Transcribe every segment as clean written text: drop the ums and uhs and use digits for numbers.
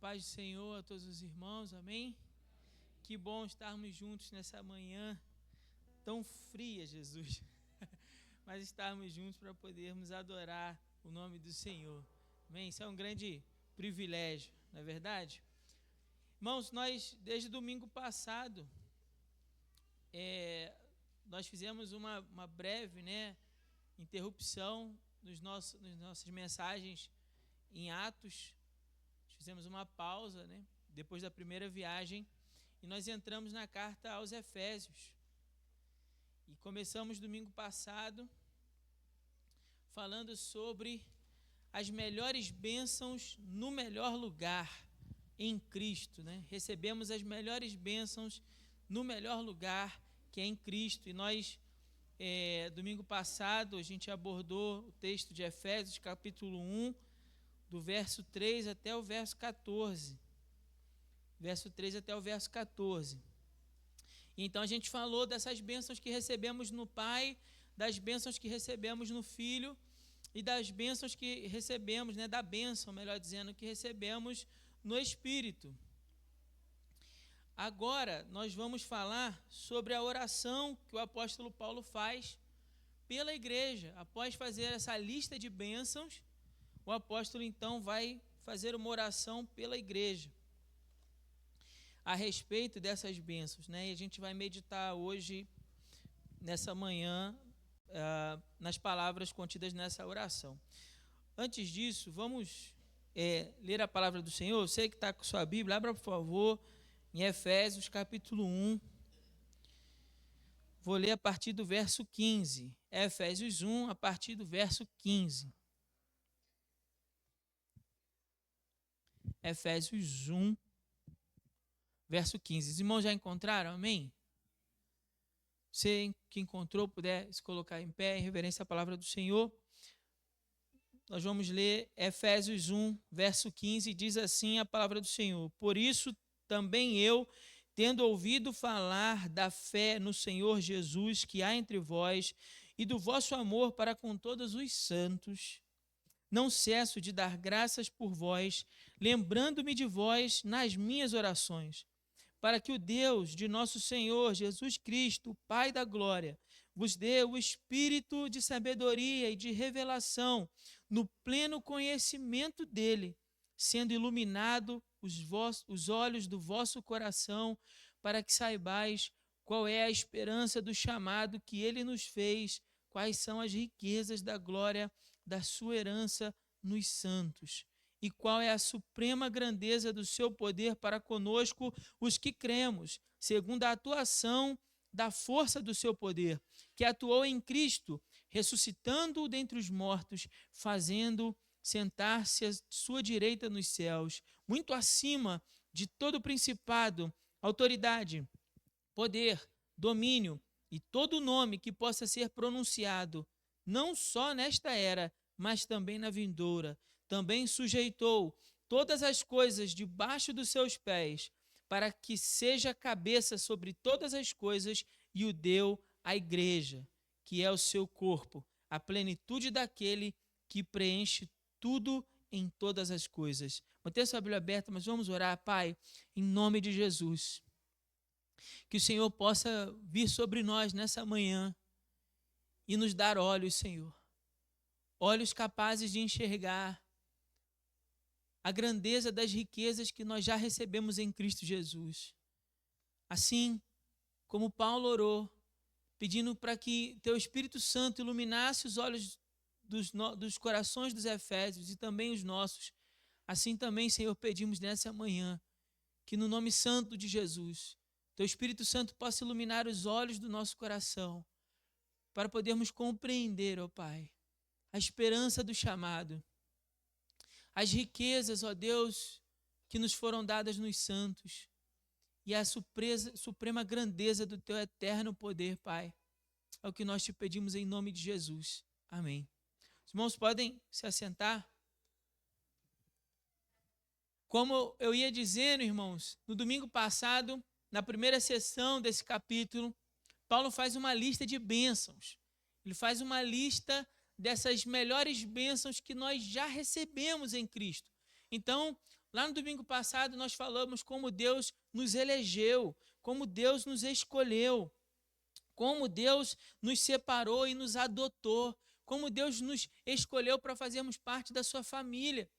paz do Senhor a todos os irmãos, amém? Que bom estarmos juntos nessa manhã tão fria, Jesus, mas estarmos juntos para podermos adorar o nome do Senhor, amém? Isso é um grande privilégio, não é verdade? Irmãos, nós, desde domingo passado, nós fizemos uma breve, interrupção nas nossas mensagens em Atos. Fizemos uma pausa, depois da primeira viagem, e nós entramos na carta aos Efésios. E começamos domingo passado falando sobre as melhores bênçãos no melhor lugar em Cristo, Recebemos as melhores bênçãos no melhor lugar, que é em Cristo. E nós, domingo passado, a gente abordou o texto de Efésios, capítulo 1, do verso 3 até o verso 14. Verso 3 até o verso 14. Então a gente falou dessas bênçãos que recebemos no Pai, das bênçãos que recebemos no Filho e das bênçãos que recebemos, da bênção, melhor dizendo, que recebemos no Espírito. Agora nós vamos falar sobre a oração que o apóstolo Paulo faz pela igreja. Após fazer essa lista de bênçãos, o apóstolo então vai fazer uma oração pela igreja a respeito dessas bênçãos, E a gente vai meditar hoje, nessa manhã, nas palavras contidas nessa oração. Antes disso, vamos ler a palavra do Senhor. Você que está com sua Bíblia, abra, por favor, em Efésios capítulo 1. Vou ler a partir do verso 15. Efésios 1, a partir do verso 15. Efésios 1, verso 15. Os irmãos já encontraram? Amém? Você que encontrou, puder se colocar em pé em reverência à palavra do Senhor. Nós vamos ler Efésios 1, verso 15, diz assim a palavra do Senhor: Por isso também eu, tendo ouvido falar da fé no Senhor Jesus que há entre vós e do vosso amor para com todos os santos, não cesso de dar graças por vós, lembrando-me de vós nas minhas orações, para que o Deus de nosso Senhor Jesus Cristo, o Pai da glória, vos dê o espírito de sabedoria e de revelação no pleno conhecimento dele, sendo iluminado os olhos do vosso coração, para que saibais qual é a esperança do chamado que ele nos fez, quais são as riquezas da glória da sua herança nos santos, e qual é a suprema grandeza do seu poder para conosco, os que cremos, segundo a atuação da força do seu poder, que atuou em Cristo, ressuscitando-o dentre os mortos, fazendo sentar-se à sua direita nos céus, muito acima de todo principado, autoridade, poder, domínio e todo nome que possa ser pronunciado, não só nesta era, mas também na vindoura. Também sujeitou todas as coisas debaixo dos seus pés, para que seja cabeça sobre todas as coisas, e o deu à igreja, que é o seu corpo, a plenitude daquele que preenche tudo em todas as coisas. Mantenha sua Bíblia aberta, mas vamos orar, Pai, em nome de Jesus. Que o Senhor possa vir sobre nós nessa manhã e nos dar olhos, Senhor. Olhos capazes de enxergar a grandeza das riquezas que nós já recebemos em Cristo Jesus. Assim como Paulo orou, pedindo para que Teu Espírito Santo iluminasse os olhos dos corações dos Efésios e também os nossos, assim também, Senhor, pedimos nessa manhã que no nome santo de Jesus, Teu Espírito Santo possa iluminar os olhos do nosso coração, para podermos compreender, ó Pai, a esperança do chamado, as riquezas, ó Deus, que nos foram dadas nos santos, e a suprema grandeza do Teu eterno poder, Pai. É o que nós te pedimos em nome de Jesus. Amém. Os irmãos podem se assentar. Como eu ia dizendo, irmãos, no domingo passado, na primeira sessão desse capítulo, Paulo faz uma lista de bênçãos. Ele faz uma lista dessas melhores bênçãos que nós já recebemos em Cristo. Então, Lá no domingo passado nós falamos como Deus nos elegeu, como Deus nos escolheu, como Deus nos separou e nos adotou, como Deus nos escolheu para fazermos parte da sua família.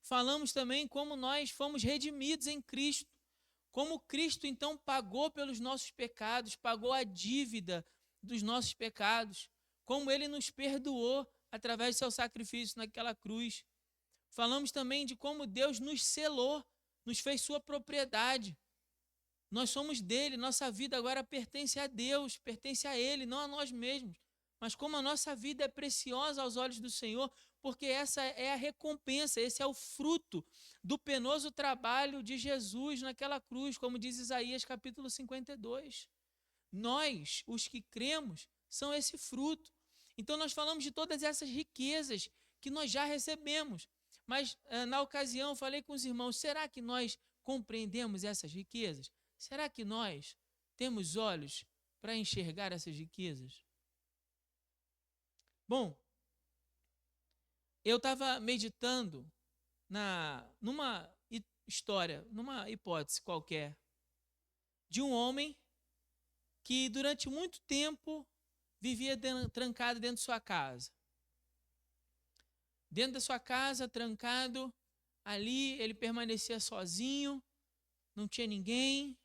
Falamos também como nós fomos redimidos em Cristo, como Cristo então pagou pelos nossos pecados, pagou a dívida dos nossos pecados, como Ele nos perdoou através do seu sacrifício naquela cruz. Falamos também de como Deus nos selou, nos fez sua propriedade. Nós somos dele, nossa vida agora pertence a Deus, pertence a Ele, não a nós mesmos. Mas como a nossa vida é preciosa aos olhos do Senhor, porque essa é a recompensa, esse é o fruto do penoso trabalho de Jesus naquela cruz, como diz Isaías capítulo 52. Nós, os que cremos, são esse fruto. Então nós falamos de todas essas riquezas que nós já recebemos. Mas na ocasião eu falei com os irmãos, será que nós compreendemos essas riquezas? Será que nós temos olhos para enxergar essas riquezas? Bom, eu estava meditando numa história, numa hipótese qualquer, de um homem que durante muito tempo vivia trancado dentro de sua casa. Dentro da sua casa, trancado, ali ele permanecia sozinho, não tinha ninguém,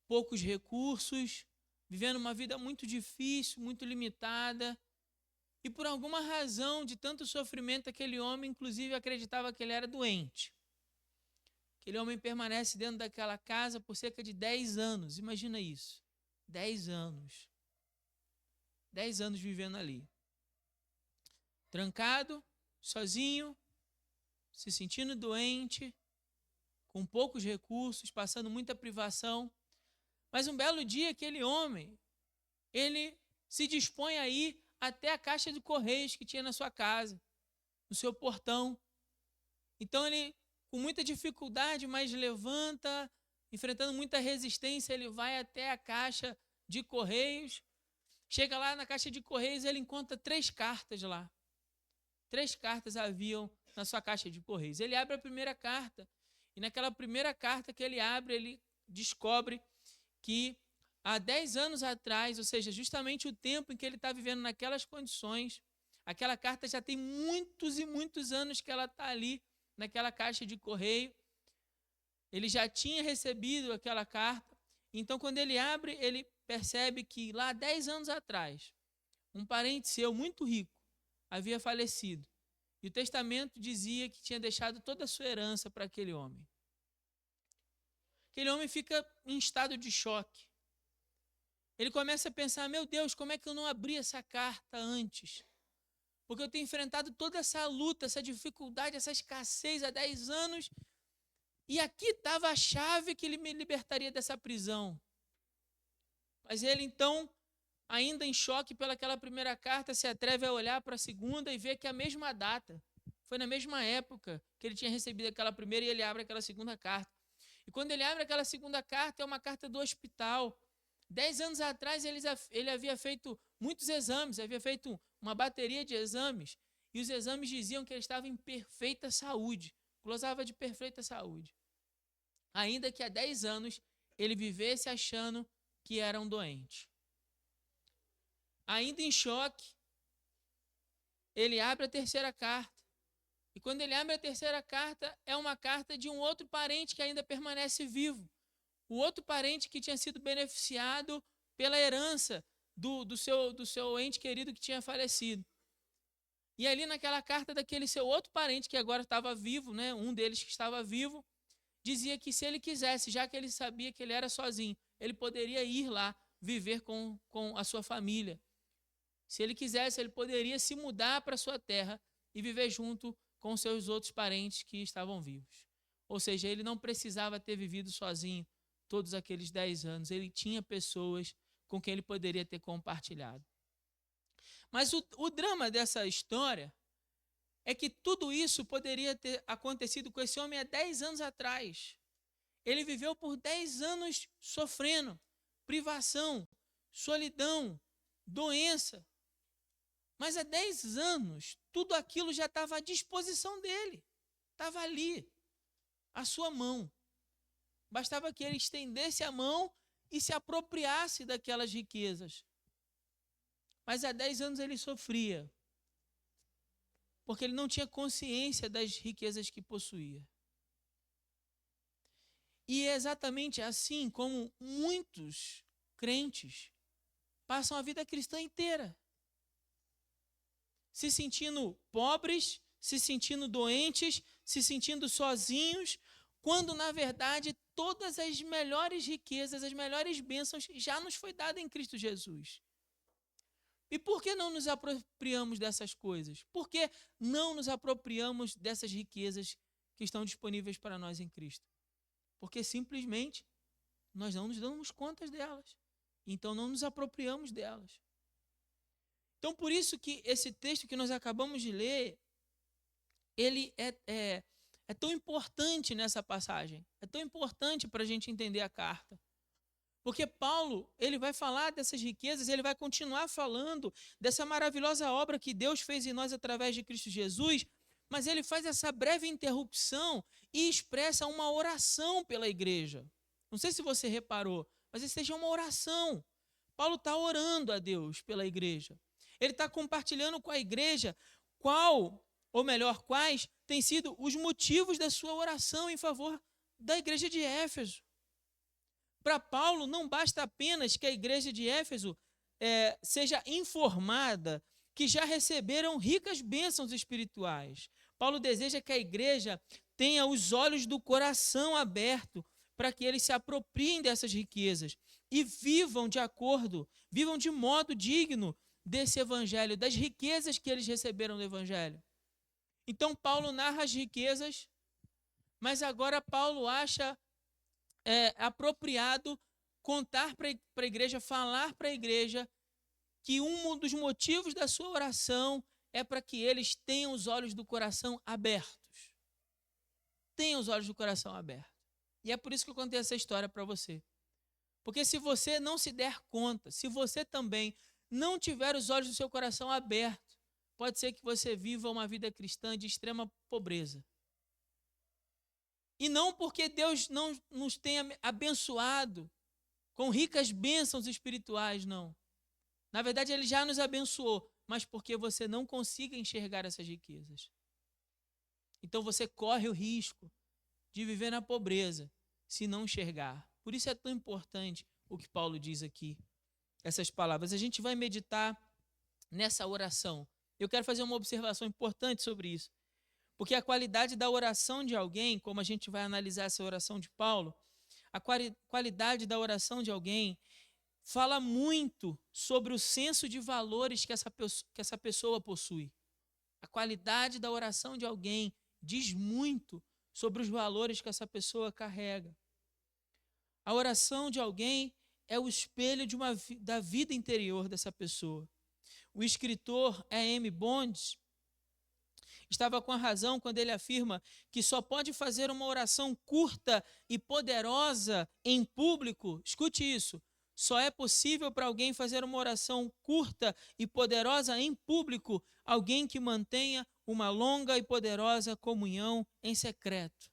poucos recursos, vivendo uma vida muito difícil, muito limitada. E por alguma razão de tanto sofrimento, aquele homem, inclusive, acreditava que ele era doente. Aquele homem permanece dentro daquela casa por cerca de 10 anos. Imagina isso. 10 anos. 10 anos vivendo ali. Trancado, sozinho, se sentindo doente, com poucos recursos, passando muita privação. Mas um belo dia, aquele homem, ele se dispõe a ir até a caixa de correios que tinha na sua casa, no seu portão. Então ele, com muita dificuldade, mas levanta, enfrentando muita resistência, ele vai até a caixa de correios. Chega lá na caixa de correios, ele encontra 3 cartas lá. 3 cartas haviam na sua caixa de correios. Ele abre a primeira carta, e naquela primeira carta que ele abre, ele descobre que há 10 anos atrás, ou seja, justamente o tempo em que ele está vivendo naquelas condições, aquela carta já tem muitos e muitos anos que ela está ali, naquela caixa de correio. Ele já tinha recebido aquela carta, então quando ele abre, ele percebe que lá 10 anos atrás, um parente seu muito rico havia falecido. E o testamento dizia que tinha deixado toda a sua herança para aquele homem. Aquele homem fica em estado de choque. Ele começa a pensar, meu Deus, como é que eu não abri essa carta antes? Porque eu tenho enfrentado toda essa luta, essa dificuldade, essa escassez há 10 anos. E aqui estava a chave que ele me libertaria dessa prisão. Mas ele então, ainda em choque pelaquela primeira carta, se atreve a olhar para a segunda e vê que é a mesma data. Foi na mesma época que ele tinha recebido aquela primeira e ele abre aquela segunda carta. E quando ele abre aquela segunda carta, é uma carta do hospital. 10 anos atrás ele havia feito muitos exames, havia feito uma bateria de exames, e os exames diziam que ele estava em perfeita saúde, gozava de perfeita saúde. Ainda que há 10 anos ele vivesse achando que era um doente. Ainda em choque, ele abre a terceira carta. E quando ele abre a terceira carta, é uma carta de um outro parente que ainda permanece vivo. O outro parente que tinha sido beneficiado pela herança do seu ente querido que tinha falecido. E ali naquela carta daquele seu outro parente que agora estava vivo, né, um deles que estava vivo, dizia que se ele quisesse, já que ele sabia que ele era sozinho, ele poderia ir lá viver com a sua família. Se ele quisesse, ele poderia se mudar para a sua terra e viver junto com seus outros parentes que estavam vivos. Ou seja, ele não precisava ter vivido sozinho todos aqueles 10 anos. Ele tinha pessoas com quem ele poderia ter compartilhado. Mas o drama dessa história é que tudo isso poderia ter acontecido com esse homem há 10 anos atrás. Ele viveu por 10 anos sofrendo privação, solidão, doença. Mas há 10 anos, tudo aquilo já estava à disposição dele. Estava ali. a sua mão. Bastava que ele estendesse a mão e se apropriasse daquelas riquezas. Mas há 10 anos ele sofria, porque ele não tinha consciência das riquezas que possuía. E é exatamente assim como muitos crentes passam a vida cristã inteira, se sentindo pobres, se sentindo doentes, se sentindo sozinhos, quando na verdade todas as melhores riquezas, as melhores bênçãos já nos foi dada em Cristo Jesus. E por que não nos apropriamos dessas coisas? Por que não nos apropriamos dessas riquezas que estão disponíveis para nós em Cristo? Porque simplesmente nós não nos damos conta delas. Então não nos apropriamos delas. Então por isso que esse texto que nós acabamos de ler, ele é tão importante nessa passagem. É tão importante para a gente entender a carta. Porque Paulo, ele vai falar dessas riquezas, ele vai continuar falando dessa maravilhosa obra que Deus fez em nós através de Cristo Jesus, mas ele faz essa breve interrupção e expressa uma oração pela igreja. Não sei se você reparou, mas isso seja uma oração. Paulo está orando a Deus pela igreja. Ele está compartilhando com a igreja quais têm sido os motivos da sua oração em favor da igreja de Éfeso. Para Paulo, não basta apenas que a igreja de Éfeso seja informada que já receberam ricas bênçãos espirituais. Paulo deseja que a igreja tenha os olhos do coração aberto para que eles se apropriem dessas riquezas e vivam de modo digno desse evangelho, das riquezas que eles receberam do evangelho. Então Paulo narra as riquezas, mas agora Paulo acha apropriado contar para a igreja, falar para a igreja que um dos motivos da sua oração é para que eles tenham os olhos do coração abertos. Tenham os olhos do coração abertos. E é por isso que eu contei essa história para você. Porque se você não se der conta, se você também não tiver os olhos do seu coração abertos, pode ser que você viva uma vida cristã de extrema pobreza. E não porque Deus não nos tenha abençoado com ricas bênçãos espirituais, não. Na verdade, Ele já nos abençoou, mas porque você não consiga enxergar essas riquezas. Então você corre o risco de viver na pobreza, se não enxergar. Por isso é tão importante o que Paulo diz aqui, essas palavras. A gente vai meditar nessa oração. Eu quero fazer uma observação importante sobre isso. Porque a qualidade da oração de alguém, como a gente vai analisar essa oração de Paulo, a qualidade da oração de alguém fala muito sobre o senso de valores que essa pessoa possui. A qualidade da oração de alguém diz muito sobre os valores que essa pessoa carrega. A oração de alguém é o espelho da vida interior dessa pessoa. O escritor E.M. Bonds estava com a razão quando ele afirma que só pode fazer uma oração curta e poderosa em público. Escute isso. Só é possível para alguém fazer uma oração curta e poderosa em público alguém que mantenha uma longa e poderosa comunhão em secreto.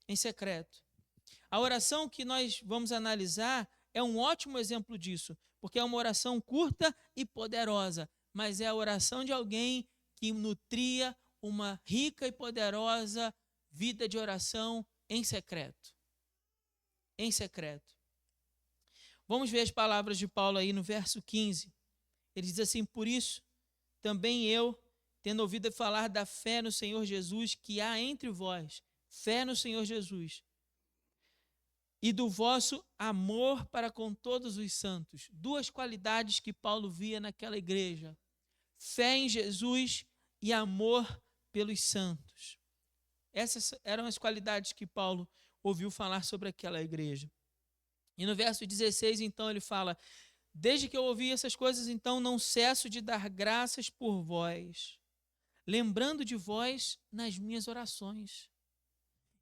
Em secreto. A oração que nós vamos analisar é um ótimo exemplo disso, porque é uma oração curta e poderosa, mas é a oração de alguém que nutria uma rica e poderosa vida de oração em secreto. Em secreto. Vamos ver as palavras de Paulo aí no verso 15. Ele diz assim: por isso, também eu, tendo ouvido falar da fé no Senhor Jesus que há entre vós, fé no Senhor Jesus, e do vosso amor para com todos os santos. Duas qualidades que Paulo via naquela igreja: fé em Jesus e amor pelos santos. Essas eram as qualidades que Paulo ouviu falar sobre aquela igreja. E no verso 16, então, ele fala: desde que eu ouvi essas coisas, então, não cesso de dar graças por vós, lembrando de vós nas minhas orações.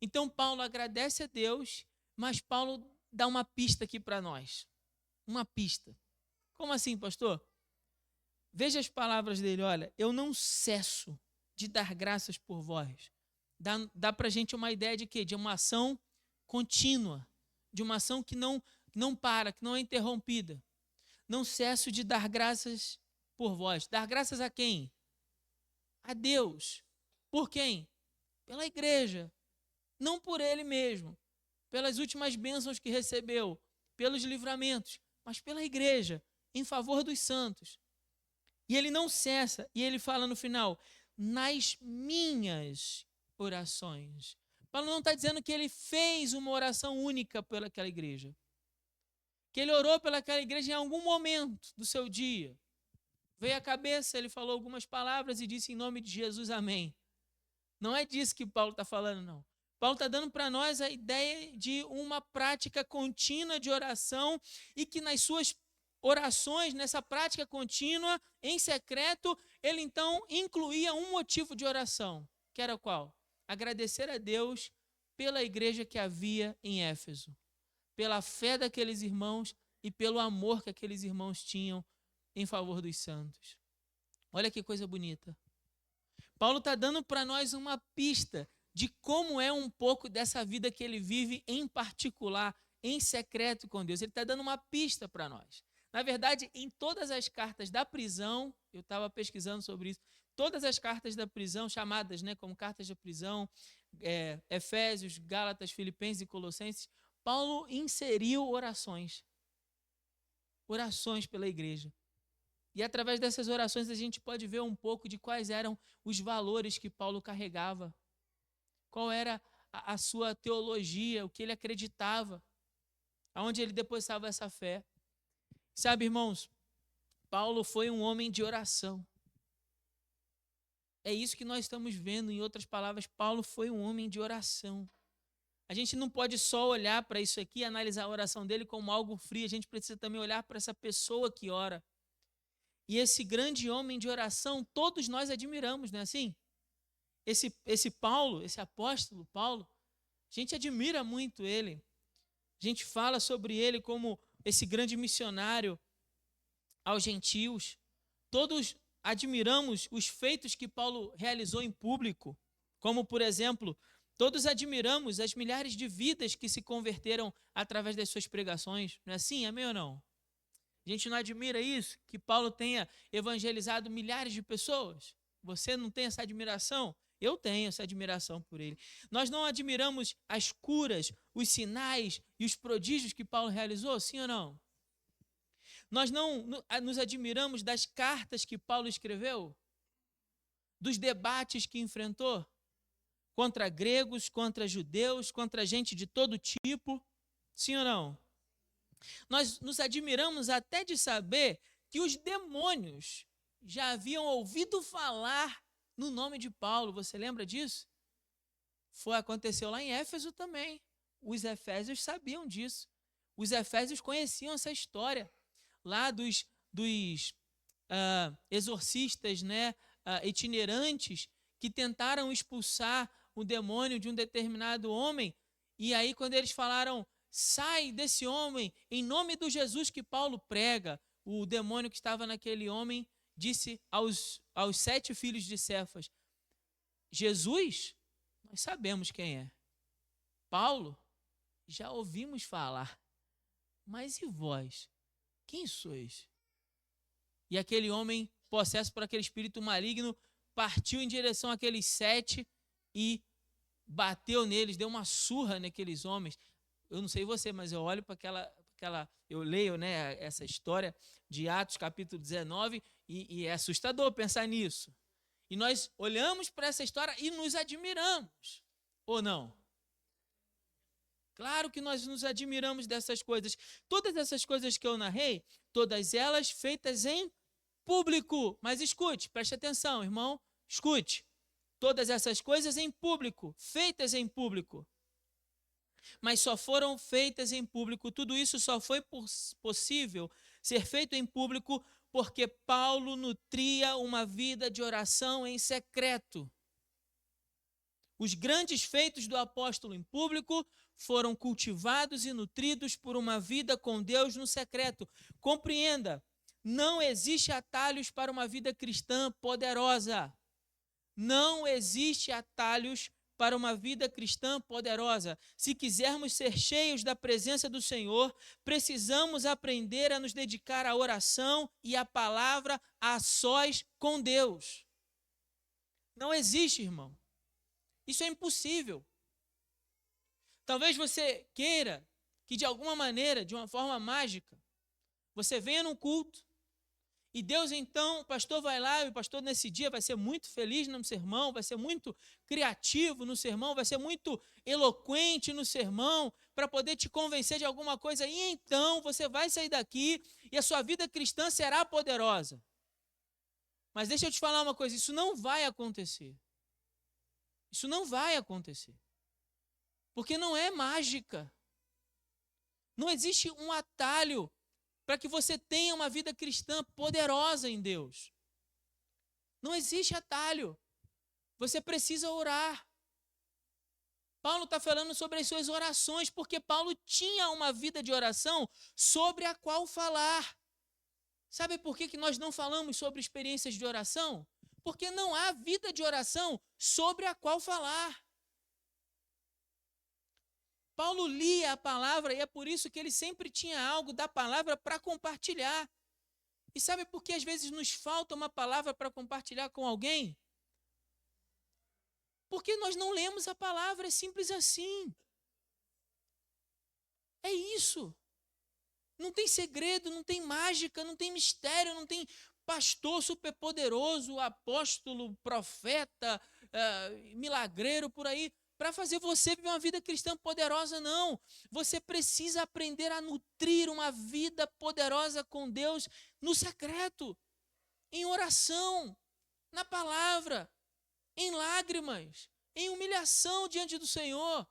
Então, Paulo agradece a Deus, mas Paulo dá uma pista aqui para nós. Uma pista. Como assim, pastor? Veja as palavras dele: olha, eu não cesso de dar graças por vós. dá para a gente uma ideia de quê? De uma ação contínua, de uma ação que não para, que não é interrompida. Não cesso de dar graças por vós. Dar graças a quem? A Deus. Por quem? Pela igreja. Não por ele mesmo, pelas últimas bênçãos que recebeu, pelos livramentos, mas pela igreja, em favor dos santos. E ele não cessa, e ele fala no final, nas minhas orações. Paulo não está dizendo que ele fez uma oração única pelaquela igreja, que ele orou pelaquela igreja em algum momento do seu dia. Veio à cabeça, ele falou algumas palavras e disse em nome de Jesus, amém. Não é disso que Paulo está falando, não. Paulo está dando para nós a ideia de uma prática contínua de oração e que nas suas orações, nessa prática contínua, em secreto, ele então incluía um motivo de oração, que era qual? Agradecer a Deus pela igreja que havia em Éfeso, pela fé daqueles irmãos e pelo amor que aqueles irmãos tinham em favor dos santos. Olha que coisa bonita. Paulo está dando para nós uma pista de como é um pouco dessa vida que ele vive em particular, em secreto com Deus. Ele está dando uma pista para nós. Na verdade, em todas as cartas da prisão, eu estava pesquisando sobre isso, todas as cartas da prisão, chamadas como cartas da prisão, Efésios, Gálatas, Filipenses e Colossenses, Paulo inseriu orações pela igreja. E através dessas orações a gente pode ver um pouco de quais eram os valores que Paulo carregava, qual era a sua teologia, o que ele acreditava, aonde ele depositava essa fé. Sabe, irmãos, Paulo foi um homem de oração. É isso que nós estamos vendo, em outras palavras, Paulo foi um homem de oração. A gente não pode só olhar para isso aqui e analisar a oração dele como algo frio, a gente precisa também olhar para essa pessoa que ora. E esse grande homem de oração, todos nós admiramos, não é assim? Esse Paulo, esse apóstolo Paulo, a gente admira muito ele. A gente fala sobre ele como esse grande missionário aos gentios. Todos admiramos os feitos que Paulo realizou em público, como, por exemplo, todos admiramos as milhares de vidas que se converteram através das suas pregações. Não é assim? Amém ou não? A gente não admira isso? Que Paulo tenha evangelizado milhares de pessoas? Você não tem essa admiração? Eu tenho essa admiração por ele. Nós não admiramos as curas, os sinais e os prodígios que Paulo realizou? Sim ou não? Nós não nos admiramos das cartas que Paulo escreveu? Dos debates que enfrentou? Contra gregos, contra judeus, contra gente de todo tipo? Sim ou não? Nós nos admiramos até de saber que os demônios já haviam ouvido falar no nome de Paulo. Você lembra disso? Aconteceu lá em Éfeso também. Os efésios sabiam disso. Os efésios conheciam essa história lá dos exorcistas, itinerantes, que tentaram expulsar o demônio de um determinado homem. E aí, quando eles falaram, sai desse homem, em nome do Jesus que Paulo prega, o demônio que estava naquele homem disse aos 7 filhos de Cefas, Jesus, nós sabemos quem é. Paulo, já ouvimos falar. Mas e vós? Quem sois? E aquele homem, possesso por aquele espírito maligno, partiu em direção àqueles 7 e bateu neles, deu uma surra naqueles homens. Eu não sei você, mas eu olho para aquela, eu leio essa história de Atos capítulo 19 e é assustador pensar nisso. E nós olhamos para essa história e nos admiramos, ou não? Claro que nós nos admiramos dessas coisas. Todas essas coisas que eu narrei, todas elas feitas em público. Mas escute, preste atenção, irmão, escute. Todas essas coisas em público, feitas em público. Mas só foram feitas em público, tudo isso só foi possível ser feito em público porque Paulo nutria uma vida de oração em secreto. Os grandes feitos do apóstolo em público foram cultivados e nutridos por uma vida com Deus no secreto. Compreenda, não existe atalhos para uma vida cristã poderosa. Não existe atalhos para uma vida cristã poderosa. Se quisermos ser cheios da presença do Senhor, precisamos aprender a nos dedicar à oração e à palavra a sós com Deus. Não existe, irmão. Isso é impossível. Talvez você queira que de alguma maneira, de uma forma mágica, você venha num culto e Deus então, o pastor vai lá e o pastor nesse dia vai ser muito feliz no sermão, vai ser muito criativo no sermão, vai ser muito eloquente no sermão para poder te convencer de alguma coisa e então você vai sair daqui e a sua vida cristã será poderosa. Mas deixa eu te falar uma coisa, isso não vai acontecer. Isso não vai acontecer. Porque não é mágica. Não existe um atalho para que você tenha uma vida cristã poderosa em Deus. Não existe atalho. Você precisa orar. Paulo está falando sobre as suas orações, porque Paulo tinha uma vida de oração sobre a qual falar. Sabe por que nós não falamos sobre experiências de oração? Porque não há vida de oração sobre a qual falar. Paulo lia a palavra e é por isso que ele sempre tinha algo da palavra para compartilhar. E sabe por que às vezes nos falta uma palavra para compartilhar com alguém? Porque nós não lemos a palavra, é simples assim. É isso. Não tem segredo, não tem mágica, não tem mistério, não tem pastor superpoderoso, apóstolo, profeta, milagreiro por aí, para fazer você viver uma vida cristã poderosa, não. Você precisa aprender a nutrir uma vida poderosa com Deus no secreto, em oração, na palavra, em lágrimas, em humilhação diante do Senhor,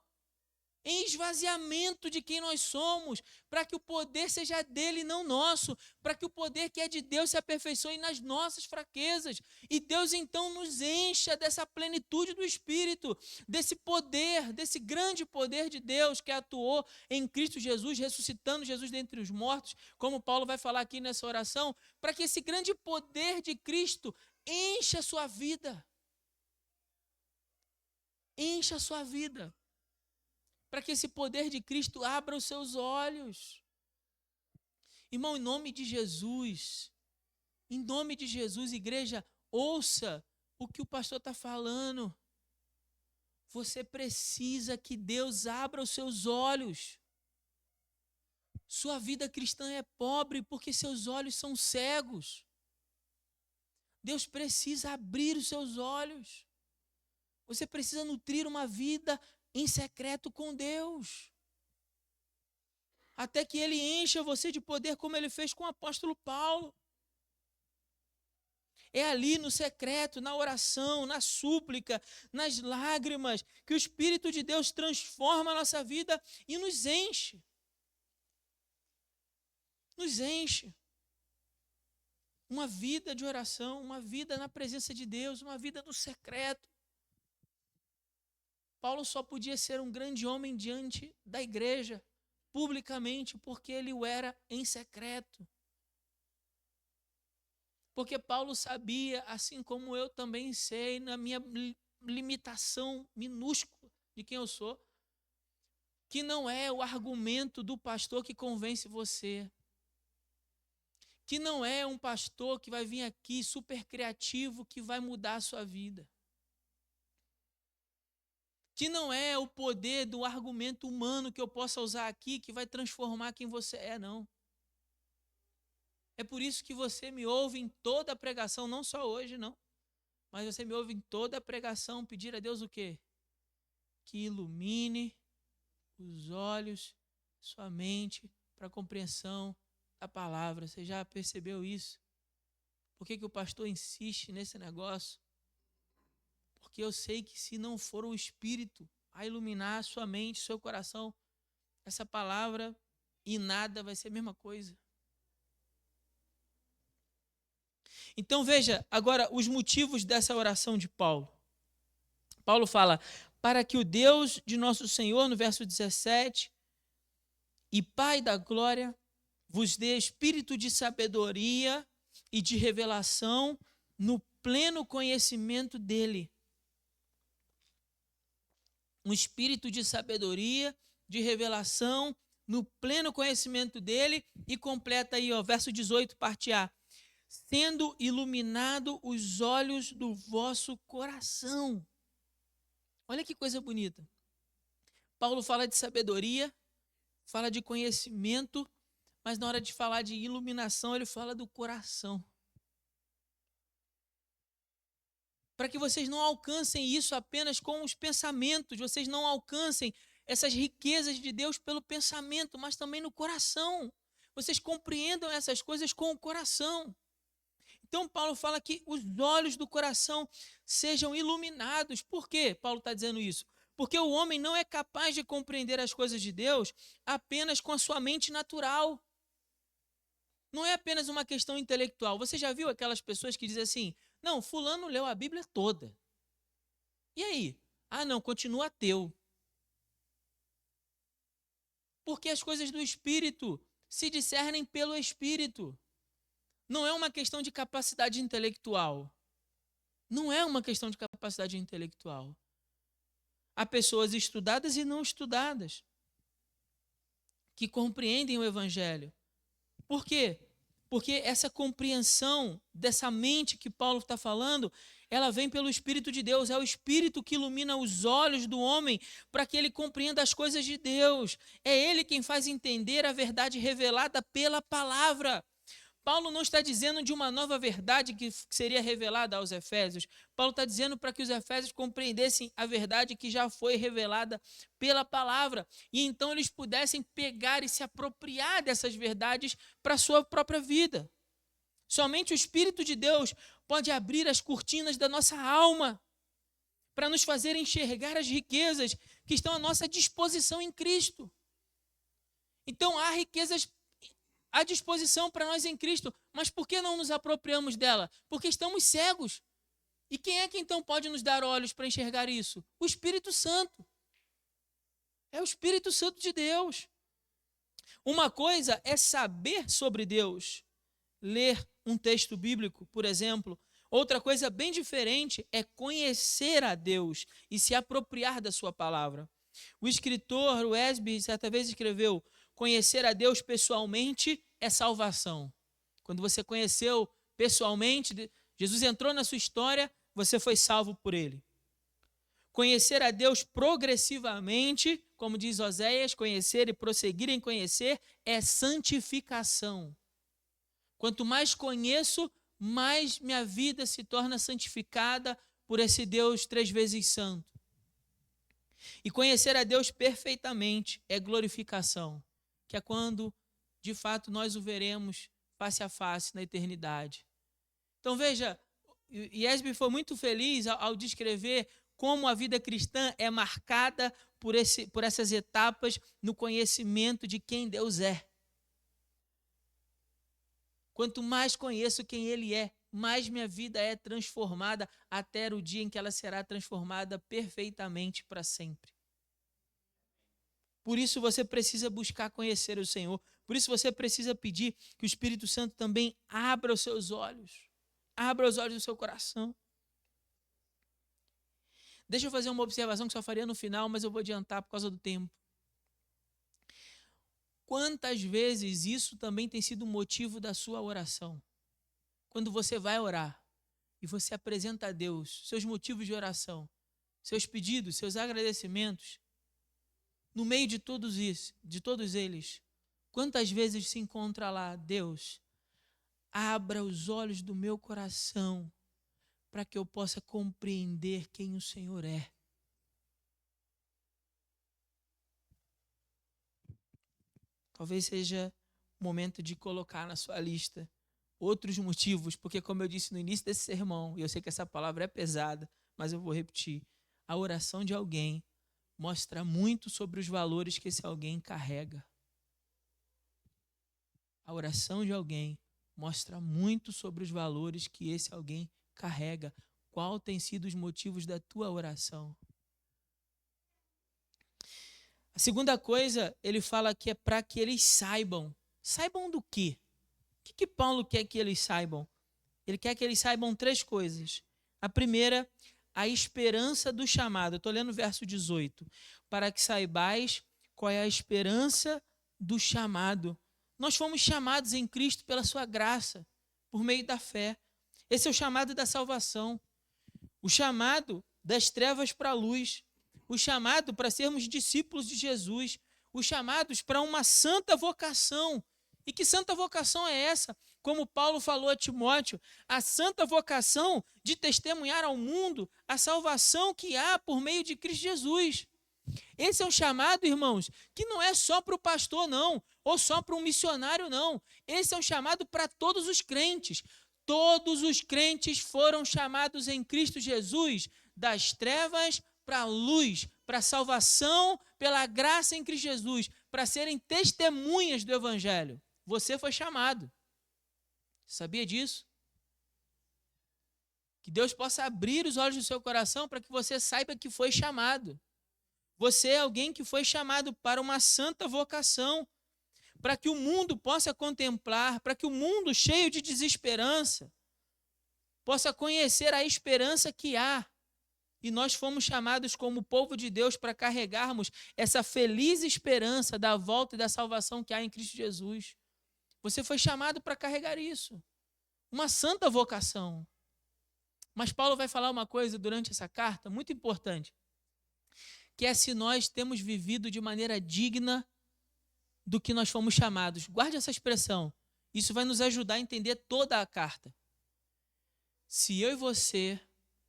em esvaziamento de quem nós somos, para que o poder seja dele e não nosso, para que o poder que é de Deus se aperfeiçoe nas nossas fraquezas, e Deus então nos encha dessa plenitude do Espírito, desse poder, desse grande poder de Deus que atuou em Cristo Jesus, ressuscitando Jesus dentre os mortos, como Paulo vai falar aqui nessa oração, para que esse grande poder de Cristo encha a sua vida. Encha a sua vida. Para que esse poder de Cristo abra os seus olhos. Irmão, em nome de Jesus, igreja, ouça o que o pastor está falando. Você precisa que Deus abra os seus olhos. Sua vida cristã é pobre porque seus olhos são cegos. Deus precisa abrir os seus olhos. Você precisa nutrir uma vida em secreto com Deus, até que Ele encha você de poder, como Ele fez com o apóstolo Paulo. É ali no secreto, na oração, na súplica, nas lágrimas, que o Espírito de Deus transforma a nossa vida e nos enche. Nos enche. Uma vida de oração, uma vida na presença de Deus, uma vida no secreto. Paulo só podia ser um grande homem diante da igreja, publicamente, porque ele o era em secreto. Porque Paulo sabia, assim como eu também sei, na minha limitação minúscula de quem eu sou, que não é o argumento do pastor que convence você. Que não é um pastor que vai vir aqui super criativo que vai mudar a sua vida. Que não é o poder do argumento humano que eu possa usar aqui que vai transformar quem você é, não. É por isso que você me ouve em toda a pregação, não só hoje, não. Mas você me ouve em toda a pregação pedir a Deus o quê? Que ilumine os olhos, sua mente, para a compreensão da palavra. Você já percebeu isso? Por que o pastor insiste nesse negócio? Porque eu sei que se não for o Espírito a iluminar a sua mente, seu coração, essa palavra e nada vai ser a mesma coisa. Então veja agora os motivos dessa oração de Paulo. Paulo fala, para que o Deus de nosso Senhor, no verso 17, e Pai da glória, vos dê espírito de sabedoria e de revelação no pleno conhecimento dele. um espírito de sabedoria, de revelação, no pleno conhecimento dele, e completa aí, ó, verso 18, parte A. Sendo iluminado os olhos do vosso coração. Olha que coisa bonita. Paulo fala de sabedoria, fala de conhecimento, mas na hora de falar de iluminação, ele fala do coração. Para que vocês não alcancem isso apenas com os pensamentos, vocês não alcancem essas riquezas de Deus pelo pensamento, mas também no coração. Vocês compreendam essas coisas com o coração. Então, Paulo fala que os olhos do coração sejam iluminados. Por quê Paulo está dizendo isso? Porque o homem não é capaz de compreender as coisas de Deus apenas com a sua mente natural. Não é apenas uma questão intelectual. Você já viu aquelas pessoas que dizem assim, não, fulano leu a Bíblia toda. E aí? Ah, não, continua ateu. Porque as coisas do Espírito se discernem pelo Espírito. Não é uma questão de capacidade intelectual. Não é uma questão de capacidade intelectual. Há pessoas estudadas e não estudadas que compreendem o Evangelho. Por quê? Porque essa compreensão dessa mente que Paulo está falando, ela vem pelo Espírito de Deus. É o Espírito que ilumina os olhos do homem para que ele compreenda as coisas de Deus. É ele quem faz entender a verdade revelada pela palavra. Paulo não está dizendo de uma nova verdade que seria revelada aos Efésios. Paulo está dizendo para que os Efésios compreendessem a verdade que já foi revelada pela palavra. E então eles pudessem pegar e se apropriar dessas verdades para a sua própria vida. Somente o Espírito de Deus pode abrir as cortinas da nossa alma para nos fazer enxergar as riquezas que estão à nossa disposição em Cristo. Então há riquezas à disposição para nós em Cristo, mas por que não nos apropriamos dela? Porque estamos cegos. E quem é que então pode nos dar olhos para enxergar isso? O Espírito Santo. É o Espírito Santo de Deus. Uma coisa é saber sobre Deus, ler um texto bíblico, por exemplo. Outra coisa bem diferente é conhecer a Deus e se apropriar da sua palavra. O escritor Wesby certa vez escreveu: conhecer a Deus pessoalmente é salvação. Quando você conheceu pessoalmente, Jesus entrou na sua história, você foi salvo por ele. Conhecer a Deus progressivamente, como diz Oséias, conhecer e prosseguir em conhecer é santificação. Quanto mais conheço, mais minha vida se torna santificada por esse Deus 3 vezes santo. E conhecer a Deus perfeitamente é glorificação, que é quando, de fato, nós o veremos face a face na eternidade. Então, veja, Wesby foi muito feliz ao descrever como a vida cristã é marcada por essas etapas no conhecimento de quem Deus é. Quanto mais conheço quem Ele é, mais minha vida é transformada até o dia em que ela será transformada perfeitamente para sempre. Por isso você precisa buscar conhecer o Senhor. Por isso você precisa pedir que o Espírito Santo também abra os seus olhos. Abra os olhos do seu coração. Deixa eu fazer uma observação que só faria no final, mas eu vou adiantar por causa do tempo. Quantas vezes isso também tem sido o motivo da sua oração? Quando você vai orar e você apresenta a Deus seus motivos de oração, seus pedidos, seus agradecimentos, no meio de todos eles, quantas vezes se encontra lá: Deus, abra os olhos do meu coração para que eu possa compreender quem o Senhor é. Talvez seja o momento de colocar na sua lista outros motivos, porque, como eu disse no início desse sermão, e eu sei que essa palavra é pesada, mas eu vou repetir: a oração de alguém mostra muito sobre os valores que esse alguém carrega. A oração de alguém mostra muito sobre os valores que esse alguém carrega. Qual tem sido os motivos da tua oração? A segunda coisa, ele fala que é para que eles saibam. Saibam do quê? O que Paulo quer que eles saibam? Ele quer que eles saibam 3 coisas. A primeira, a esperança do chamado. Eu estou lendo o verso 18. Para que saibais qual é a esperança do chamado. Nós fomos chamados em Cristo pela sua graça, por meio da fé. Esse é o chamado da salvação. O chamado das trevas para a luz. O chamado para sermos discípulos de Jesus. Os chamados para uma santa vocação. E que santa vocação é essa? Como Paulo falou a Timóteo, a santa vocação de testemunhar ao mundo a salvação que há por meio de Cristo Jesus. Esse é um chamado, irmãos, que não é só para o pastor, não, ou só para um missionário, não. Esse é um chamado para todos os crentes. Todos os crentes foram chamados em Cristo Jesus das trevas para a luz, para a salvação pela graça em Cristo Jesus, para serem testemunhas do Evangelho. Você foi chamado. Sabia disso? Que Deus possa abrir os olhos do seu coração para que você saiba que foi chamado. Você é alguém que foi chamado para uma santa vocação, para que o mundo possa contemplar, para que o mundo cheio de desesperança possa conhecer a esperança que há. E nós fomos chamados como povo de Deus para carregarmos essa feliz esperança da volta e da salvação que há em Cristo Jesus. Você foi chamado para carregar isso. Uma santa vocação. Mas Paulo vai falar uma coisa durante essa carta muito importante, que é se nós temos vivido de maneira digna do que nós fomos chamados. Guarde essa expressão. Isso vai nos ajudar a entender toda a carta. Se eu e você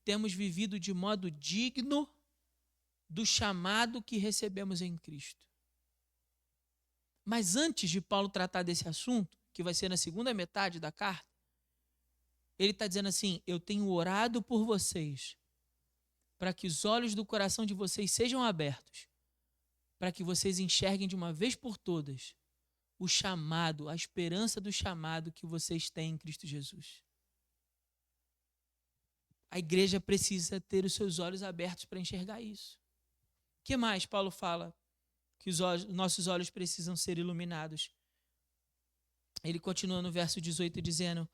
temos vivido de modo digno do chamado que recebemos em Cristo. Mas antes de Paulo tratar desse assunto, que vai ser na segunda metade da carta, ele está dizendo assim: eu tenho orado por vocês, para que os olhos do coração de vocês sejam abertos, para que vocês enxerguem de uma vez por todas o chamado, a esperança do chamado que vocês têm em Cristo Jesus. A igreja precisa ter os seus olhos abertos para enxergar isso. O que mais Paulo fala? Que os nossos olhos precisam ser iluminados. Ele continua no verso 18 dizendo: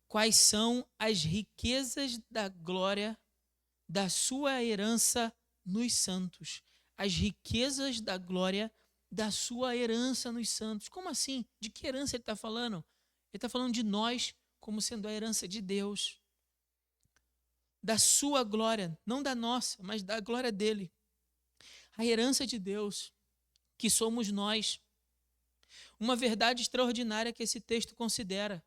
quais são as riquezas da glória da sua herança nos santos. As riquezas da glória da sua herança nos santos. Como assim? De que herança ele está falando? Ele está falando de nós como sendo a herança de Deus. Da sua glória, não da nossa, mas da glória dele. A herança de Deus, que somos nós. Uma verdade extraordinária que esse texto considera.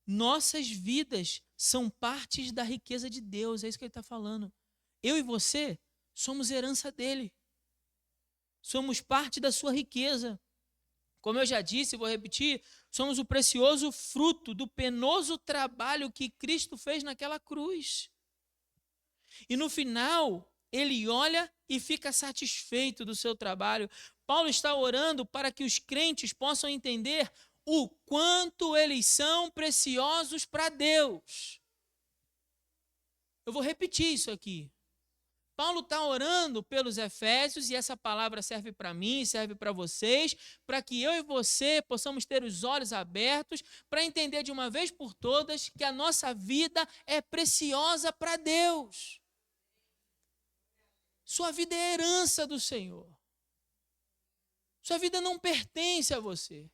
Nossas vidas são partes da riqueza de Deus, é isso que ele está falando. Eu e você somos herança dele. Somos parte da sua riqueza. Como eu já disse, vou repetir, somos o precioso fruto do penoso trabalho que Cristo fez naquela cruz. E no final, ele olha e fica satisfeito do seu trabalho. Paulo está orando para que os crentes possam entender o quanto eles são preciosos para Deus. Eu vou repetir isso aqui. Paulo está orando pelos Efésios, e essa palavra serve para mim, serve para vocês, para que eu e você possamos ter os olhos abertos para entender de uma vez por todas que a nossa vida é preciosa para Deus. Sua vida é herança do Senhor. Sua vida não pertence a você.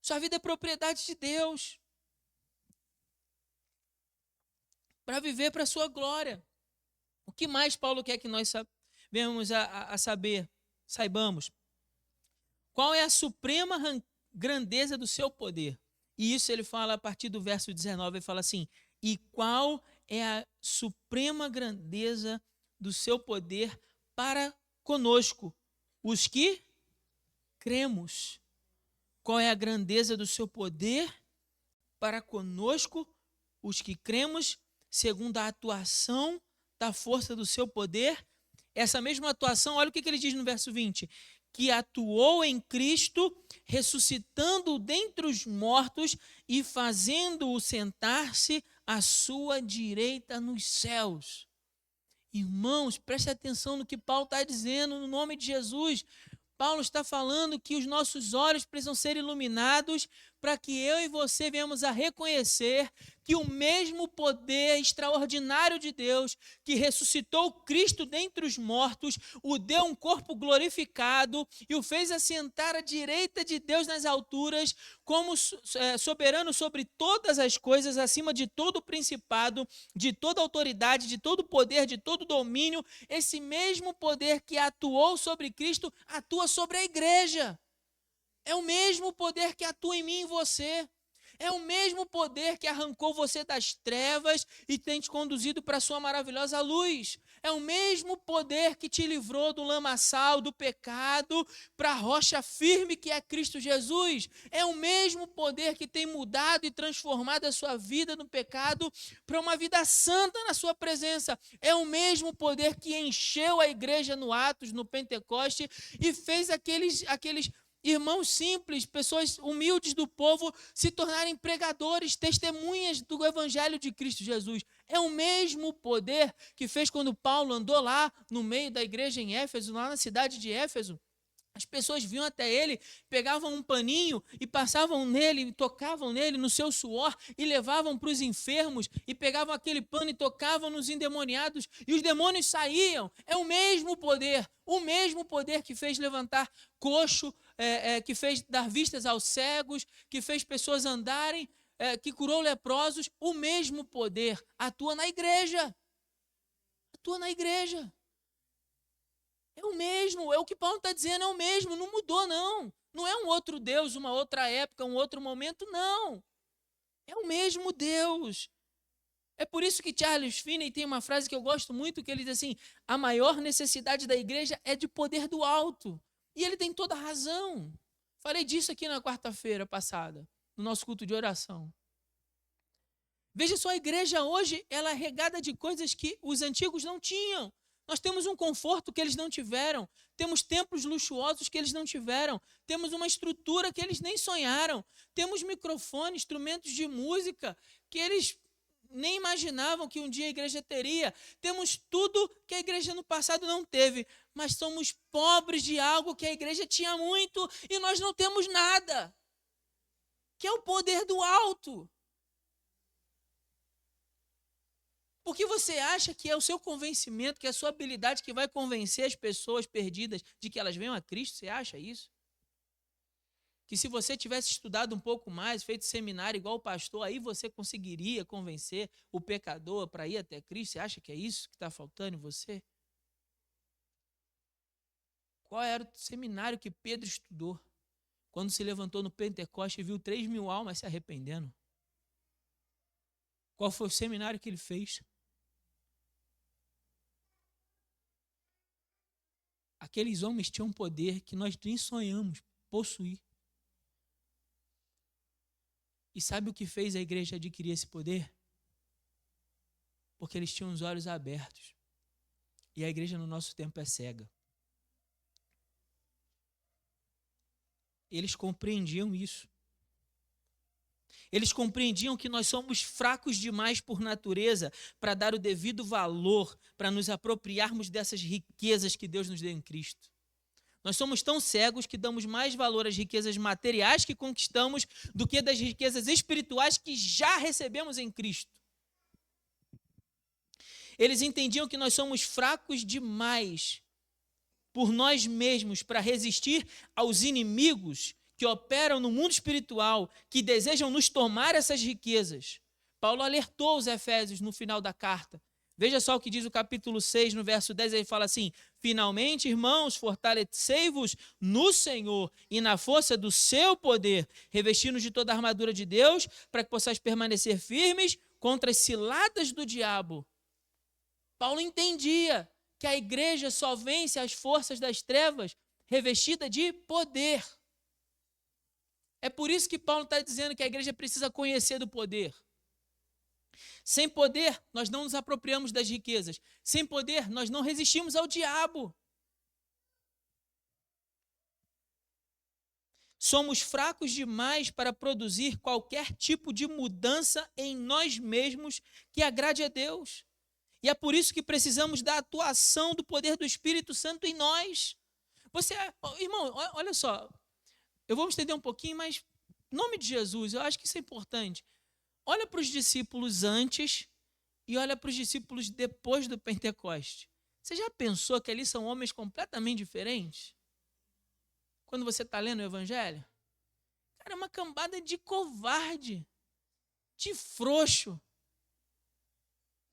Sua vida é propriedade de Deus. Para viver para a sua glória. O que mais Paulo quer que nós venhamos a saibamos? Qual é a suprema grandeza do seu poder? E isso ele fala a partir do verso 19, ele fala assim: e qual é a suprema grandeza do seu poder para conosco, os que cremos? Qual é a grandeza do seu poder para conosco, os que cremos, segundo a atuação da força do seu poder? Essa mesma atuação, olha o que ele diz no verso 20, que atuou em Cristo, ressuscitando-o dentre os mortos e fazendo-o sentar-se à sua direita nos céus. Irmãos, preste atenção no que Paulo está dizendo no nome de Jesus. Paulo está falando que os nossos olhos precisam ser iluminados para que eu e você venhamos a reconhecer que o mesmo poder extraordinário de Deus, que ressuscitou Cristo dentre os mortos, o deu um corpo glorificado e o fez assentar à direita de Deus nas alturas, como soberano sobre todas as coisas, acima de todo principado, de toda autoridade, de todo poder, de todo domínio. Esse mesmo poder que atuou sobre Cristo, atua sobre a igreja. É o mesmo poder que atua em mim e em você. É o mesmo poder que arrancou você das trevas e tem te conduzido para a sua maravilhosa luz. É o mesmo poder que te livrou do lamaçal, do pecado, para a rocha firme que é Cristo Jesus. É o mesmo poder que tem mudado e transformado a sua vida no pecado para uma vida santa na sua presença. É o mesmo poder que encheu a igreja no Atos, no Pentecoste, e fez aqueles irmãos simples, pessoas humildes do povo, se tornarem pregadores, testemunhas do evangelho de Cristo Jesus. É o mesmo poder que fez quando Paulo andou lá no meio da igreja em Éfeso, lá na cidade de Éfeso. As pessoas vinham até ele, pegavam um paninho e passavam nele, tocavam nele no seu suor e levavam para os enfermos e pegavam aquele pano e tocavam nos endemoniados e os demônios saíam. É o mesmo poder que fez levantar coxo, que fez dar vistas aos cegos, que fez pessoas andarem, que curou leprosos. O mesmo poder atua na igreja. Atua na igreja. É o mesmo, é o que Paulo está dizendo, é o mesmo, não mudou não. Não é um outro Deus, uma outra época, um outro momento, não. É o mesmo Deus. É por isso que Charles Finney tem uma frase que eu gosto muito, que ele diz assim: a maior necessidade da igreja é de poder do alto. E ele tem toda a razão. Falei disso aqui na quarta-feira passada, no nosso culto de oração. Veja só, a igreja hoje, ela é regada de coisas que os antigos não tinham. Nós temos um conforto que eles não tiveram, temos templos luxuosos que eles não tiveram, temos uma estrutura que eles nem sonharam, temos microfone, instrumentos de música que eles nem imaginavam que um dia a igreja teria. Temos tudo que a igreja no passado não teve, mas somos pobres de algo que a igreja tinha muito e nós não temos nada, que é o poder do alto. Porque você acha que é o seu convencimento, que é a sua habilidade que vai convencer as pessoas perdidas de que elas venham a Cristo? Você acha isso? Que se você tivesse estudado um pouco mais, feito seminário igual o pastor, aí você conseguiria convencer o pecador para ir até Cristo? Você acha que é isso que está faltando em você? Qual era o seminário que Pedro estudou quando se levantou no Pentecoste e viu 3.000 almas se arrependendo? Qual foi o seminário que ele fez? Aqueles homens tinham um poder que nós nem sonhamos possuir. E sabe o que fez a igreja adquirir esse poder? Porque eles tinham os olhos abertos. E a igreja no nosso tempo é cega. Eles compreendiam isso. Eles compreendiam que nós somos fracos demais por natureza para dar o devido valor, para nos apropriarmos dessas riquezas que Deus nos deu em Cristo. Nós somos tão cegos que damos mais valor às riquezas materiais que conquistamos do que das riquezas espirituais que já recebemos em Cristo. Eles entendiam que nós somos fracos demais por nós mesmos para resistir aos inimigos que operam no mundo espiritual, que desejam nos tomar essas riquezas. Paulo alertou os Efésios no final da carta. Veja só o que diz o capítulo 6, no verso 10, ele fala assim: finalmente, irmãos, fortalecei-vos no Senhor e na força do seu poder, revestindo-nos de toda a armadura de Deus, para que possais permanecer firmes contra as ciladas do diabo. Paulo entendia que a igreja só vence as forças das trevas revestida de poder. É por isso que Paulo está dizendo que a igreja precisa conhecer do poder. Sem poder, nós não nos apropriamos das riquezas. Sem poder, nós não resistimos ao diabo. Somos fracos demais para produzir qualquer tipo de mudança em nós mesmos que agrade a Deus. E é por isso que precisamos da atuação do poder do Espírito Santo em nós. Irmão, olha só, eu vou me estender um pouquinho, mas Em nome de Jesus, eu acho que isso é importante. Olha para os discípulos antes e olha para os discípulos depois do Pentecoste. Você já pensou que ali são homens completamente diferentes? Quando você está lendo o Evangelho? Cara, é uma cambada de covarde, de frouxo,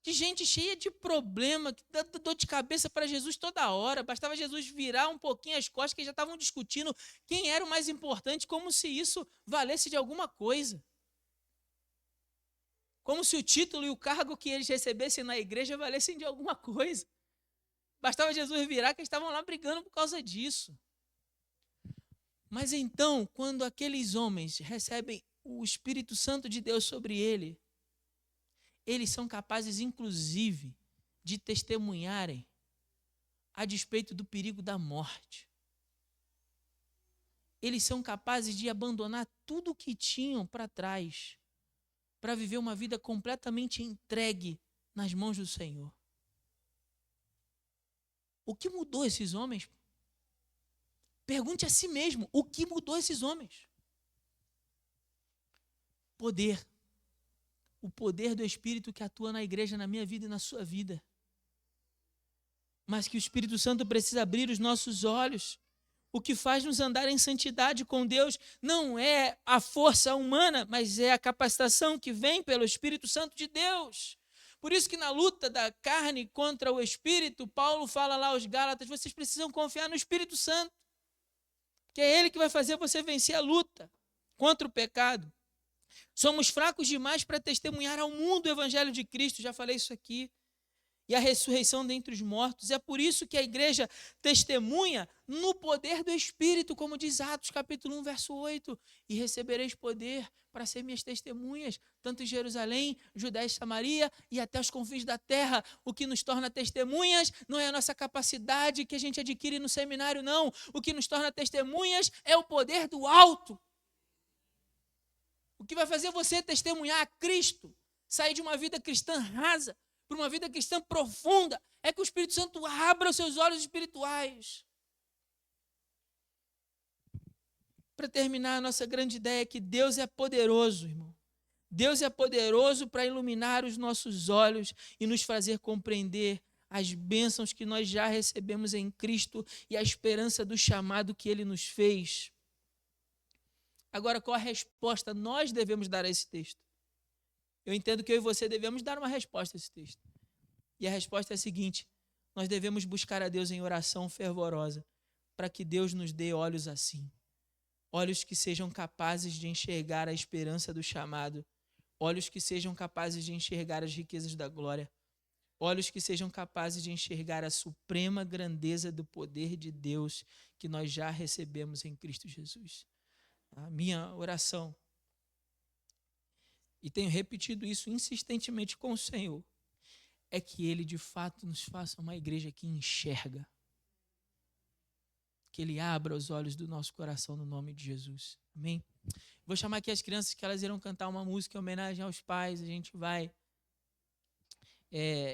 de gente cheia de problema, que dá dor de cabeça para Jesus toda hora. Bastava Jesus virar um pouquinho as costas, que já estavam discutindo quem era o mais importante, como se isso valesse de alguma coisa. Como se o título e o cargo que eles recebessem na igreja valessem de alguma coisa. Bastava Jesus virar, que eles estavam lá brigando por causa disso. Mas então, quando aqueles homens recebem o Espírito Santo de Deus sobre eles são capazes, inclusive, de testemunharem a despeito do perigo da morte. Eles são capazes de abandonar tudo o que tinham para trás, para viver uma vida completamente entregue nas mãos do Senhor. O que mudou esses homens? Pergunte a si mesmo, o que mudou esses homens? Poder. O poder do Espírito que atua na igreja, na minha vida e na sua vida. Mas que o Espírito Santo precisa abrir os nossos olhos. O que faz nos andar em santidade com Deus não é a força humana, mas é a capacitação que vem pelo Espírito Santo de Deus. Por isso que na luta da carne contra o Espírito, Paulo fala lá aos Gálatas, vocês precisam confiar no Espírito Santo, que é ele que vai fazer você vencer a luta contra o pecado. Somos fracos demais para testemunhar ao mundo o Evangelho de Cristo, já falei isso aqui. E a ressurreição dentre os mortos. É por isso que a igreja testemunha no poder do Espírito, como diz Atos capítulo 1, verso 8. E recebereis poder para ser minhas testemunhas, tanto em Jerusalém, Judéia e Samaria e até os confins da terra. O que nos torna testemunhas não é a nossa capacidade que a gente adquire no seminário, não. O que nos torna testemunhas é o poder do alto. O que vai fazer você testemunhar a Cristo, sair de uma vida cristã rasa para uma vida cristã profunda, é que o Espírito Santo abra os seus olhos espirituais. Para terminar, a nossa grande ideia é que Deus é poderoso, irmão. Deus é poderoso para iluminar os nossos olhos e nos fazer compreender as bênçãos que nós já recebemos em Cristo e a esperança do chamado que Ele nos fez. Agora, qual a resposta nós devemos dar a esse texto? Eu entendo que eu e você devemos dar uma resposta a esse texto. E a resposta é a seguinte: nós devemos buscar a Deus em oração fervorosa, para que Deus nos dê olhos assim. Olhos que sejam capazes de enxergar a esperança do chamado. Olhos que sejam capazes de enxergar as riquezas da glória. Olhos que sejam capazes de enxergar a suprema grandeza do poder de Deus que nós já recebemos em Cristo Jesus. A minha oração, e tenho repetido isso insistentemente com o Senhor, é que Ele de fato nos faça uma igreja que enxerga. Que Ele abra os olhos do nosso coração no nome de Jesus. Amém? Vou chamar aqui as crianças que elas irão cantar uma música em homenagem aos pais. A gente vai,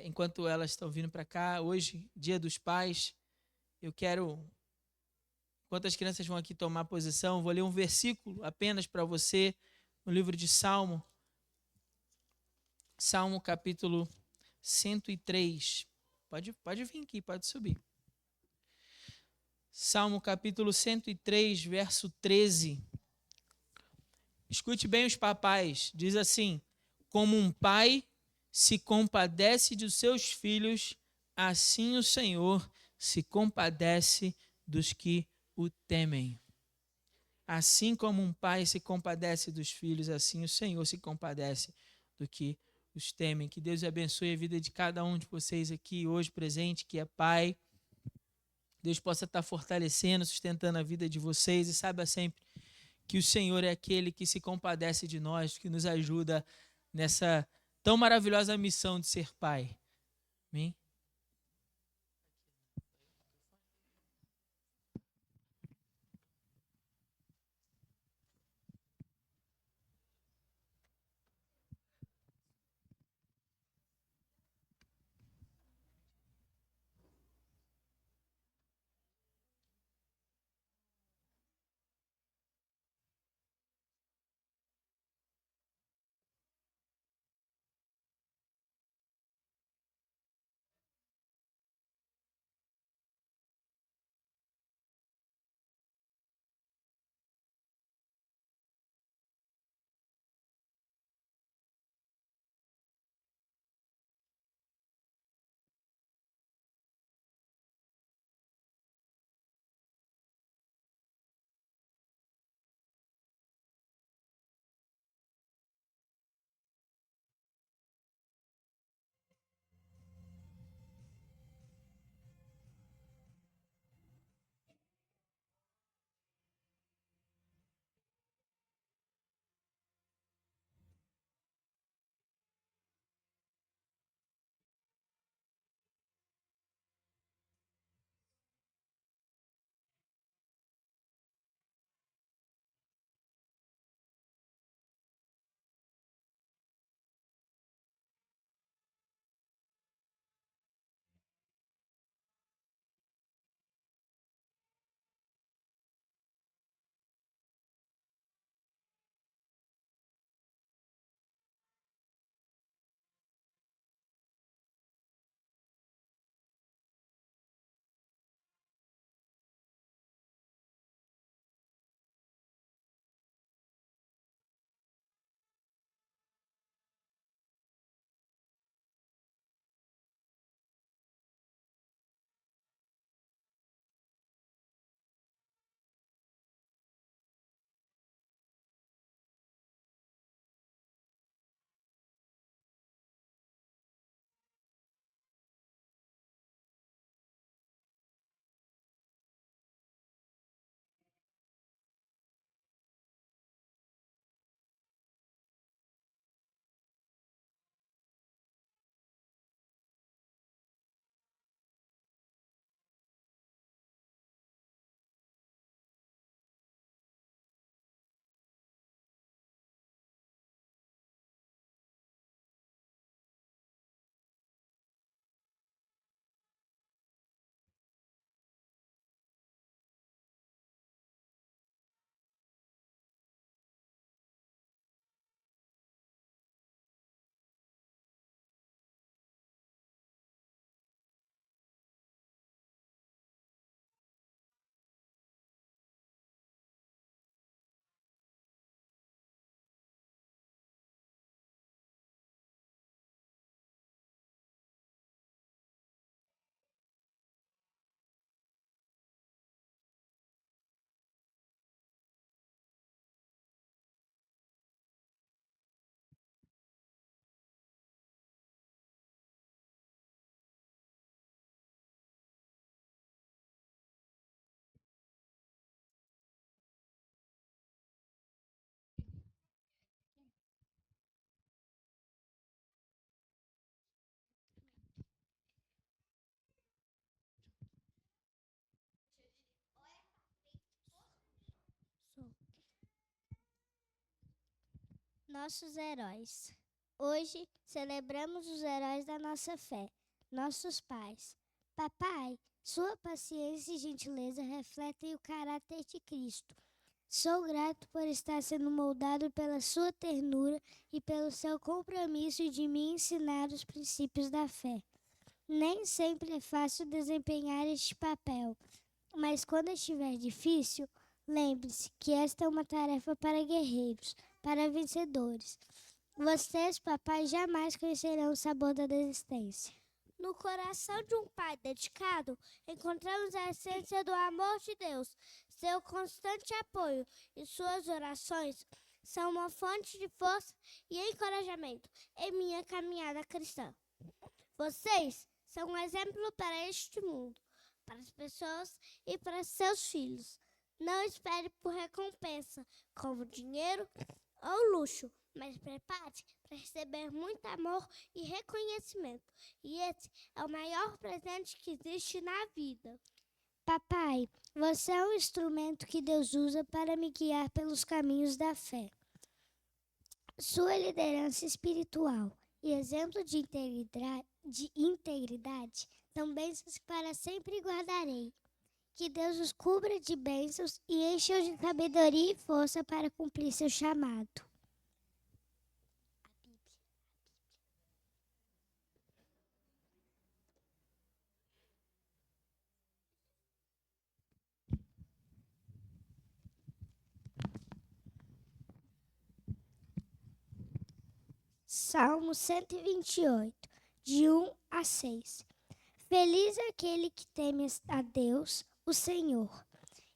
enquanto elas estão vindo para cá, hoje, Dia dos Pais, eu quero, enquanto as crianças vão aqui tomar posição, vou ler um versículo apenas para você, no livro de Salmo. Salmo capítulo 103. Pode vir aqui, pode subir. Salmo capítulo 103, verso 13. Escute bem os papais. Diz assim: como um pai se compadece dos seus filhos, assim o Senhor se compadece dos que o temem. Assim como um pai se compadece dos filhos, assim o Senhor se compadece do que os temem. Que Deus abençoe a vida de cada um de vocês aqui hoje presente, que é pai. Deus possa estar fortalecendo, sustentando a vida de vocês, e saiba sempre que o Senhor é aquele que se compadece de nós, que nos ajuda nessa tão maravilhosa missão de ser pai. Amém? nossos heróis. Hoje celebramos os heróis da nossa fé, nossos pais. Papai, sua paciência e gentileza refletem o caráter de Cristo. Sou grato por estar sendo moldado pela sua ternura e pelo seu compromisso de me ensinar os princípios da fé. Nem sempre é fácil desempenhar este papel, mas quando estiver difícil, lembre-se que esta é uma tarefa para guerreiros, para vencedores. Vocês, papai, jamais conhecerão o sabor da desistência. No coração de um pai dedicado, encontramos a essência do amor de Deus. Seu constante apoio e suas orações são uma fonte de força e encorajamento em minha caminhada cristã. Vocês são um exemplo para este mundo, para as pessoas e para seus filhos. Não espere por recompensa, como dinheiro ou luxo, mas prepare-se para receber muito amor e reconhecimento. E esse é o maior presente que existe na vida. Papai, você é um instrumento que Deus usa para me guiar pelos caminhos da fé. Sua liderança espiritual e exemplo de integridade são bênçãos que para sempre guardarei. Que Deus os cubra de bênçãos e encha-os de sabedoria e força para cumprir seu chamado. Salmo 128, de 1 a 6. Feliz é aquele que teme a Deus, o Senhor,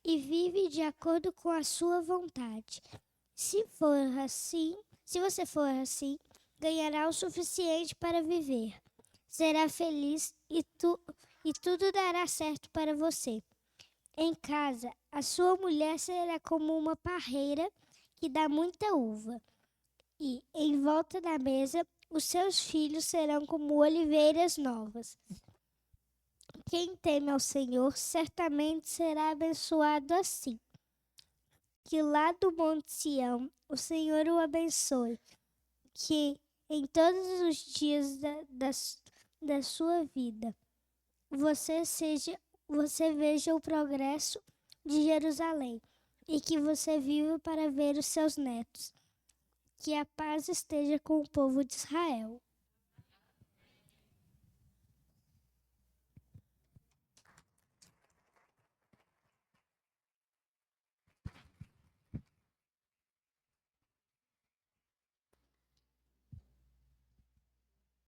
e vive de acordo com a sua vontade. Se você for assim, ganhará o suficiente para viver. Será feliz e tudo dará certo para você. Em casa, a sua mulher será como uma parreira que dá muita uva. E, em volta da mesa, os seus filhos serão como oliveiras novas. Quem teme ao Senhor certamente será abençoado assim. Que lá do Monte Sião o Senhor o abençoe. Que em todos os dias da sua vida você veja o progresso de Jerusalém e que você viva para ver os seus netos. Que a paz esteja com o povo de Israel.